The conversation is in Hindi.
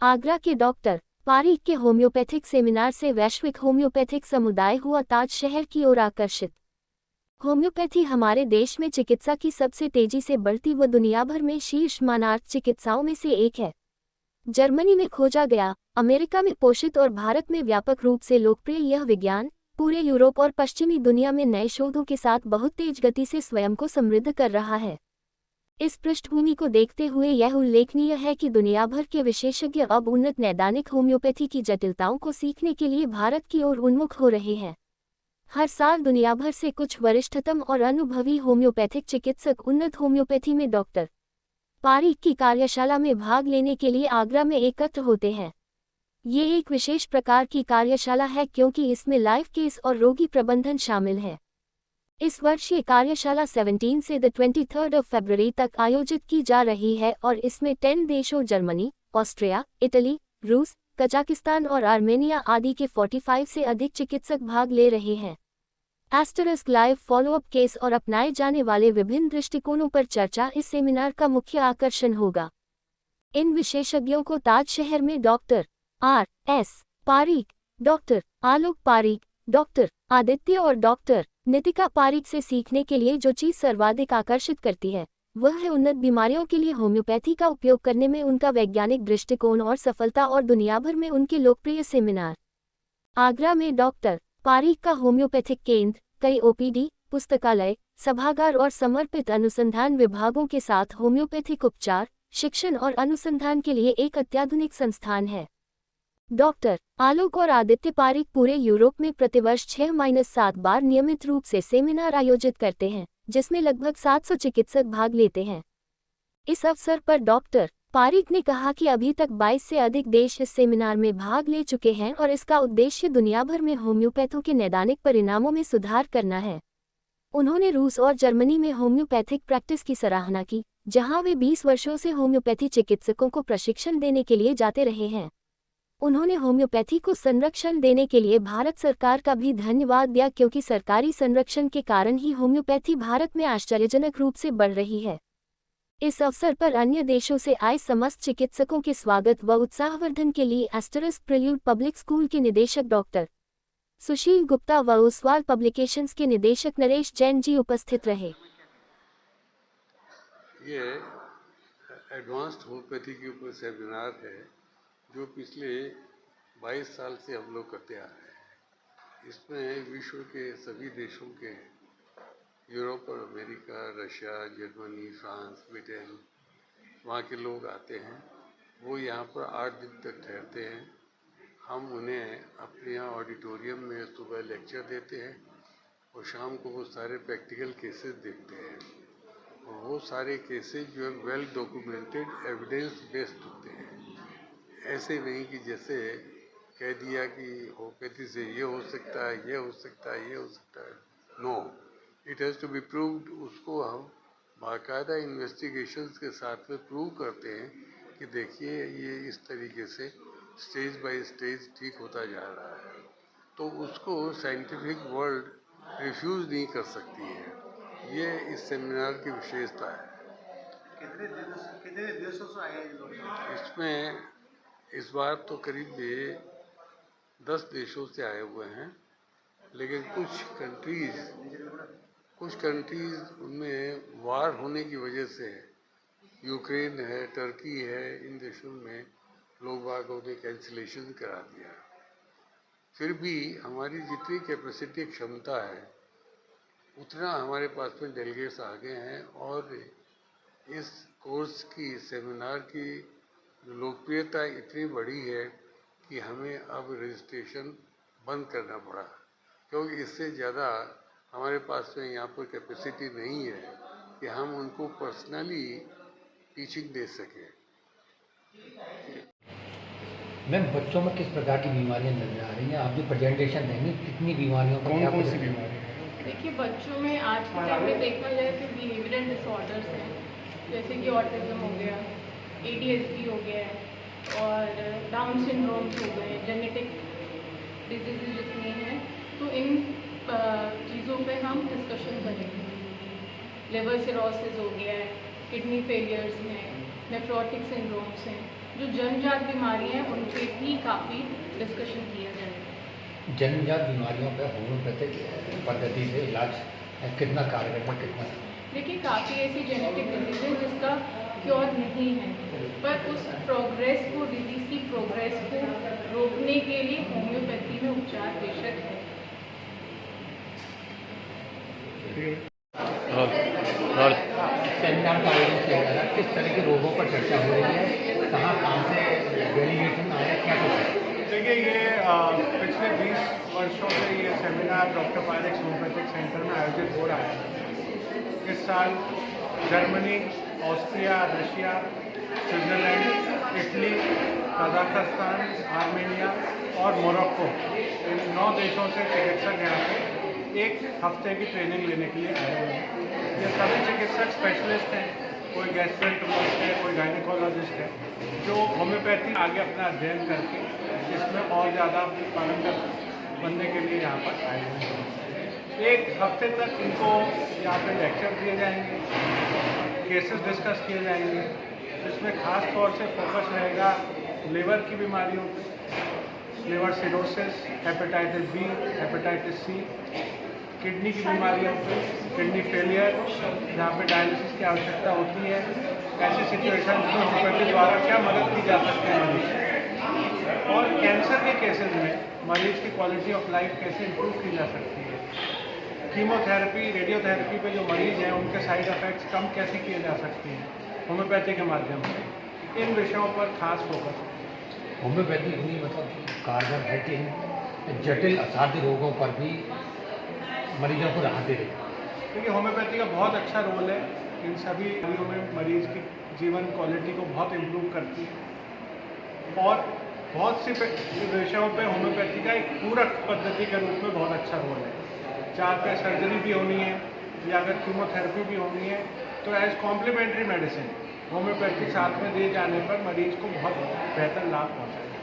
आगरा के डॉक्टर पारीक के होम्योपैथिक सेमिनार से वैश्विक होम्योपैथिक समुदाय हुआ ताज शहर की ओर आकर्षित। होम्योपैथी हमारे देश में चिकित्सा की सबसे तेजी से बढ़ती व दुनिया भर में शीर्ष मानार्थ चिकित्साओं में से एक है। जर्मनी में खोजा गया, अमेरिका में पोषित और भारत में व्यापक रूप से लोकप्रिय यह विज्ञान पूरे यूरोप और पश्चिमी दुनिया में नए शोधों के साथ बहुत तेज गति से स्वयं को समृद्ध कर रहा है। इस पृष्ठभूमि को देखते हुए यह उल्लेखनीय है कि दुनिया भर के विशेषज्ञ अब उन्नत नैदानिक होम्योपैथी की जटिलताओं को सीखने के लिए भारत की ओर उन्मुख हो रहे हैं। हर साल दुनिया भर से कुछ वरिष्ठतम और अनुभवी होम्योपैथिक चिकित्सक उन्नत होम्योपैथी में डॉक्टर पारीक की कार्यशाला में भाग लेने के लिए आगरा में एकत्र होते हैं। ये एक विशेष प्रकार की कार्यशाला है क्योंकि इसमें लाइव केस और रोगी प्रबंधन शामिल है। इस वर्ष ये कार्यशाला 17 से 23 फरवरी तक आयोजित की जा रही है और इसमें 10 देशों जर्मनी, ऑस्ट्रिया, इटली, रूस, कजाकिस्तान और आर्मेनिया आदि के 45 से अधिक चिकित्सक भाग ले रहे हैं। एस्टरिस्क लाइव फॉलोअप केस और अपनाए जाने वाले विभिन्न दृष्टिकोणों पर चर्चा इस सेमिनार का मुख्य आकर्षण होगा। इन विशेषज्ञों को ताज शहर में डॉक्टर R.S. पारीक, डॉक्टर आलोक पारीक, डॉक्टर आदित्य और डॉक्टर नितिका पारीक से सीखने के लिए जो चीज़ सर्वाधिक आकर्षित करती है वह है उन्नत बीमारियों के लिए होम्योपैथी का उपयोग करने में उनका वैज्ञानिक दृष्टिकोण और सफलता और दुनिया भर में उनके लोकप्रिय सेमिनार। आगरा में डॉक्टर पारीक का होम्योपैथिक केंद्र कई OPD, पुस्तकालय, सभागार और समर्पित अनुसंधान विभागों के साथ होम्योपैथिक उपचार, शिक्षण और अनुसंधान के लिए एक अत्याधुनिक संस्थान है। डॉक्टर आलोक और आदित्य पारीक पूरे यूरोप में प्रतिवर्ष 6-7 बार नियमित रूप से सेमिनार आयोजित करते हैं, जिसमें लगभग 700 चिकित्सक भाग लेते हैं। इस अवसर पर डॉक्टर पारीक ने कहा कि अभी तक 22 से अधिक देश इस सेमिनार में भाग ले चुके हैं और इसका उद्देश्य दुनिया भर में होम्योपैथों के नैदानिक परिणामों में सुधार करना है। उन्होंने रूस और जर्मनी में होम्योपैथिक प्रैक्टिस की सराहना की, जहां वे 20 वर्षों से होम्योपैथी चिकित्सकों को प्रशिक्षण देने के लिए जाते रहे हैं। उन्होंने होम्योपैथी को संरक्षण देने के लिए भारत सरकार का भी धन्यवाद दिया क्योंकि सरकारी संरक्षण के कारण ही होम्योपैथी भारत में आश्चर्यजनक रूप से बढ़ रही है। इस अवसर पर अन्य देशों से आए समस्त चिकित्सकों के स्वागत व उत्साहवर्धन के लिए एस्टरिस्क प्रिल्यूड पब्लिक स्कूल के निदेशक डॉक्टर सुशील गुप्ता व ओसवाल पब्लिकेशंस के निदेशक नरेश जैन जी उपस्थित रहे। ये एडवांस्ड होम्योपैथी के ऊपर सेमिनार है जो पिछले 22 साल से हम लोग करते आ रहे हैं। इसमें विश्व के सभी देशों के यूरोप और America, Russia, Germany, France, Britain वहाँ के लोग आते हैं। वो यहाँ पर 8 दिन तक ठहरते हैं। हम उन्हें अपने यहाँ ऑडिटोरियम में सुबह लेक्चर देते हैं और शाम को वो सारे प्रैक्टिकल केसेस देखते हैं। और वो सारे केसेस जो है वेल डॉक्यूमेंटेड एविडेंस बेस्ड होते हैं। ऐसे नहीं कि जैसे कह दिया कि होम्योपैथी से ये हो सकता है, ये हो सकता है, ये हो सकता है। No, it has to be proved. उसको हम बाकायदा इन्वेस्टिगेशंस के साथ में प्रूव करते हैं कि देखिए ये इस तरीके से स्टेज बाय स्टेज ठीक होता जा रहा है। तो उसको साइंटिफिक वर्ल्ड रिफ्यूज़ नहीं कर सकती है। ये इस सेमिनार की विशेषता है। कितने देशों से आए हैं लोग? इसमें इस बार तो करीब 10 देशों से आए हुए हैं, लेकिन कुछ कंट्रीज़ उनमें वार होने की वजह से, यूक्रेन है, टर्की है, इन देशों में लोग बागों ने कैंसिलेशन करा दिया। फिर भी हमारी जितनी कैपेसिटी क्षमता है उतना हमारे पास में डेलीगेट्स आ गए हैं और इस कोर्स की सेमिनार की लोकप्रियता इतनी बड़ी है कि हमें अब रजिस्ट्रेशन बंद करना पड़ा क्योंकि इससे ज़्यादा हमारे पास में यहाँ पर कैपेसिटी नहीं है कि हम उनको पर्सनली टीचिंग दे सकें। मैम, बच्चों में किस प्रकार की बीमारियां नजर आ रही हैं? आप जो प्रेजेंटेशन देंगे कितनी बीमारियों का, कौन सी बीमारी? देखिए, बच्चों में आज के टाइम में देखा जाए तो बिहेवियरल डिसऑर्डर्स हैं, जैसे कि ऑटिज्म हो गया, ADHD हो गया है और डाउन सिंड्रोम्स हो गए, जेनेटिक डिजीज़ जितनी हैं। तो इन चीज़ों पे हम डिस्कशन करेंगे। लिवर सिरोसिस हो गया है, किडनी फेलियर्स हैं, नेफ्रोटिक सिंड्रोम्स हैं, जो जन्मजात बीमारी हैं उन पे भी काफ़ी डिस्कशन किया जाएगा। जन्मजात बीमारियों पर होम्योपैथिक पद्धति से इलाज कितना कारगर है, कितना? देखिए, काफ़ी ऐसी जेनेटिक डिजीज़ है जिसका क्योर नहीं है, पर उस प्रोग्रेस को, डिजीज़ की प्रोग्रेस को रोकने के लिए होम्योपैथी में उपचार बेशक है। और सेमिनार का आयोजन किया जा रहा है, किस तरह के रोगों पर चर्चा हो रही है, कहाँ से डेलीगेशन आया, क्या कुछ है? देखिए, ये पिछले 20 वर्षों से ये seminar doctor Pyrex homeopathic centre में आयोजित हो रहा है। इस साल Germany, Austria, Russia, Switzerland, Italy, Kazakhstan, Armenia और मोरक्को, इन 9 देशों से चिकित्सक यहाँ पे एक हफ्ते की ट्रेनिंग लेने के लिए आए हुए हैं। ये सभी चिकित्सक स्पेशलिस्ट हैं, कोई गैस्ट्रोएंटरोलॉजिस्ट है, कोई गायनिकोलॉजिस्ट है, जो होम्योपैथी आगे अपना अध्ययन करके इसमें और ज़्यादा पारंगत बनने के लिए यहाँ पर आए हुए हैं। एक हफ्ते तक इनको यहाँ पे लेक्चर दिए जाएंगे, केसेस डिस्कस किए जाएंगे, जिसमें खास तौर से फोकस रहेगा लिवर की बीमारियों पर, liver cirrhosis, hepatitis B, hepatitis C, kidney की बीमारियों पे, किडनी फेलियर, जहाँ पे डायलिसिस की आवश्यकता होती है, ऐसी सिचुएशन में होम्योपैथी द्वारा क्या मदद की जा सकती है मरीज, और कैंसर के केसेस में मरीज की क्वालिटी ऑफ लाइफ कैसे इम्प्रूव की जा सकती है, कीमोथेरेपी, रेडियोथेरेपी पे जो मरीज हैं उनके साइड इफ़ेक्ट्स कम कैसे किए जा सकते हैं होम्योपैथी के माध्यम से, इन विषयों पर खास फोकस है। होम्योपैथी इतनी मतलब कारगर है कि इन जटिल असाध्य रोगों पर भी मरीजों को राहत दे रही है। देखिए, होम्योपैथी का बहुत अच्छा रोल है, इन सभी बीमारियों में मरीज की जीवन क्वालिटी को बहुत इम्प्रूव करती है, और बहुत सी विषयों पे होम्योपैथी का एक पूरक पद्धति के रूप में बहुत अच्छा रोल है। चाहे पे सर्जरी भी होनी है या अगर कीमोथेरेपी भी होनी है, तो एज कॉम्प्लीमेंट्री मेडिसिन होम्योपैथी साथ में दिए जाने पर मरीज को बहुत बेहतर लाभ पहुँचाएगा।